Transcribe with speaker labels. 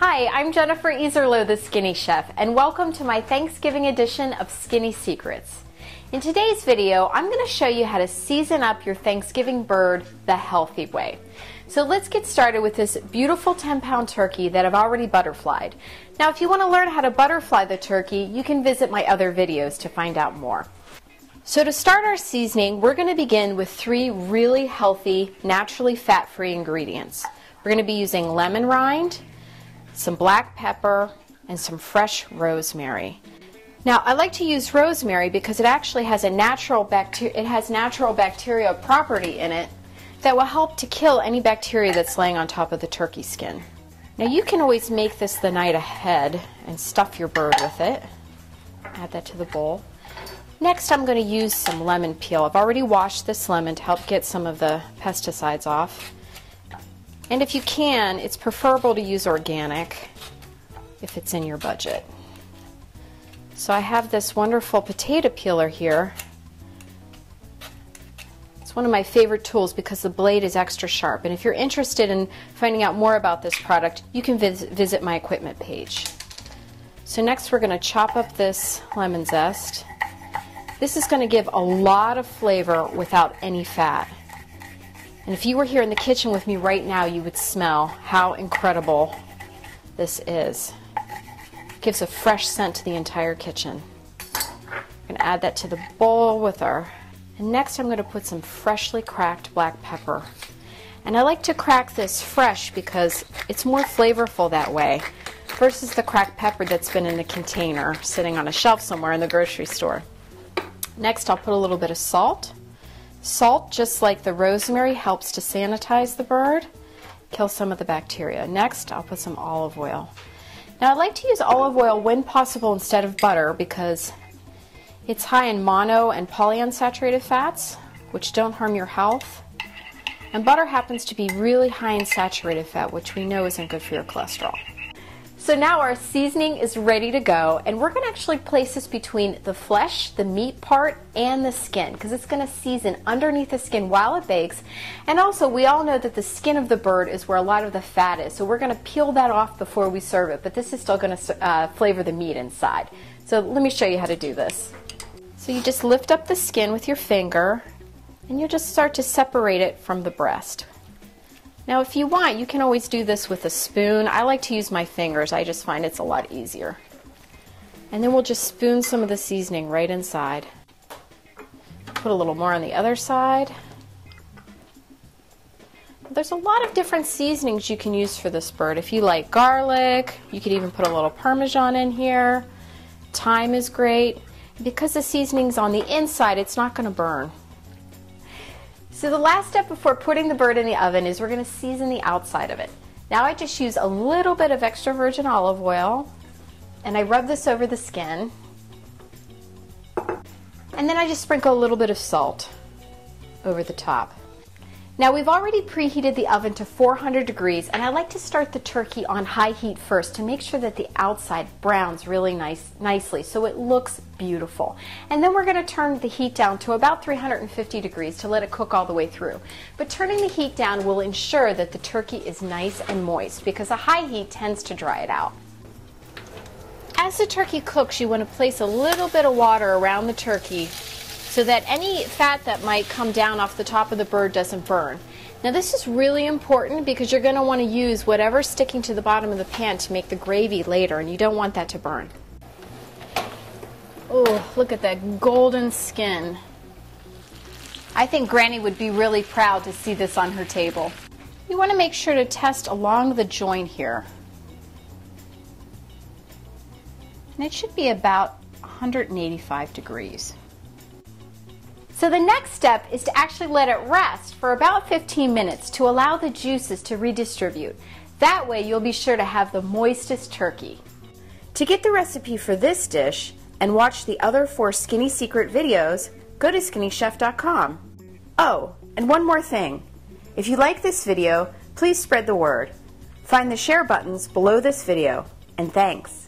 Speaker 1: Hi, I'm Jennifer Iserloh, the Skinny Chef, and welcome to my Thanksgiving edition of Skinny Secrets. In today's video, I'm going to show you how to season up your Thanksgiving bird the healthy way. So let's get started with this beautiful 10-pound turkey that I've already butterflied. Now, if you want to learn how to butterfly the turkey, you can visit my other videos to find out more. So to start our seasoning, we're going to begin with 3 really healthy, naturally fat-free ingredients. We're going to be using lemon rind, some black pepper, and some fresh rosemary. Now, I like to use rosemary because it actually has natural bacterial property in it that will help to kill any bacteria that's laying on top of the turkey skin. Now, you can always make this the night ahead and stuff your bird with it. Add that to the bowl. Next, I'm going to use some lemon peel. I've already washed this lemon to help get some of the pesticides off. And if you can, it's preferable to use organic if it's in your budget. So I have this wonderful potato peeler here. It's one of my favorite tools because the blade is extra sharp. And if you're interested in finding out more about this product, you can visit my equipment page. So next we're going to chop up this lemon zest. This is going to give a lot of flavor without any fat. And if you were here in the kitchen with me right now, you would smell how incredible this is. It gives a fresh scent to the entire kitchen. I'm going to add that to the bowl with our... And next I'm going to put some freshly cracked black pepper. And I like to crack this fresh because it's more flavorful that way versus the cracked pepper that's been in the container sitting on a shelf somewhere in the grocery store. Next I'll put a little bit of salt. Salt, just like the rosemary, helps to sanitize the bird, kill some of the bacteria. Next, I'll put some olive oil. Now, I like to use olive oil when possible instead of butter because it's high in mono and polyunsaturated fats, which don't harm your health. And butter happens to be really high in saturated fat, which we know isn't good for your cholesterol. So now our seasoning is ready to go, and we're going to actually place this between the flesh, the meat part, and the skin, because it's going to season underneath the skin while it bakes. And also, we all know that the skin of the bird is where a lot of the fat is, so we're going to peel that off before we serve it, but this is still going to flavor the meat inside. So let me show you how to do this. So you just lift up the skin with your finger, and you just start to separate it from the breast. Now, if you want, you can always do this with a spoon. I like to use my fingers. I just find it's a lot easier. And then we'll just spoon some of the seasoning right inside. Put a little more on the other side. There's a lot of different seasonings you can use for this bird. If you like garlic, you could even put a little Parmesan in here. Thyme is great. Because the seasoning's on the inside, it's not going to burn. So the last step before putting the bird in the oven is we're going to season the outside of it. Now I just use a little bit of extra virgin olive oil, and I rub this over the skin. And then I just sprinkle a little bit of salt over the top. Now we've already preheated the oven to 400 degrees, and I like to start the turkey on high heat first to make sure that the outside browns really nicely so it looks beautiful. And then we're going to turn the heat down to about 350 degrees to let it cook all the way through. But turning the heat down will ensure that the turkey is nice and moist because a high heat tends to dry it out. As the turkey cooks, you want to place a little bit of water around the turkey so that any fat that might come down off the top of the bird doesn't burn. Now this is really important because you're going to want to use whatever's sticking to the bottom of the pan to make the gravy later, and you don't want that to burn. Oh, look at that golden skin. I think Granny would be really proud to see this on her table. You want to make sure to test along the joint here. And it should be about 185 degrees. So the next step is to actually let it rest for about 15 minutes to allow the juices to redistribute. That way you'll be sure to have the moistest turkey. To get the recipe for this dish and watch the other 4 Skinny Secret videos, go to skinnychef.com. Oh, and one more thing. If you like this video, please spread the word. Find the share buttons below this video, and thanks.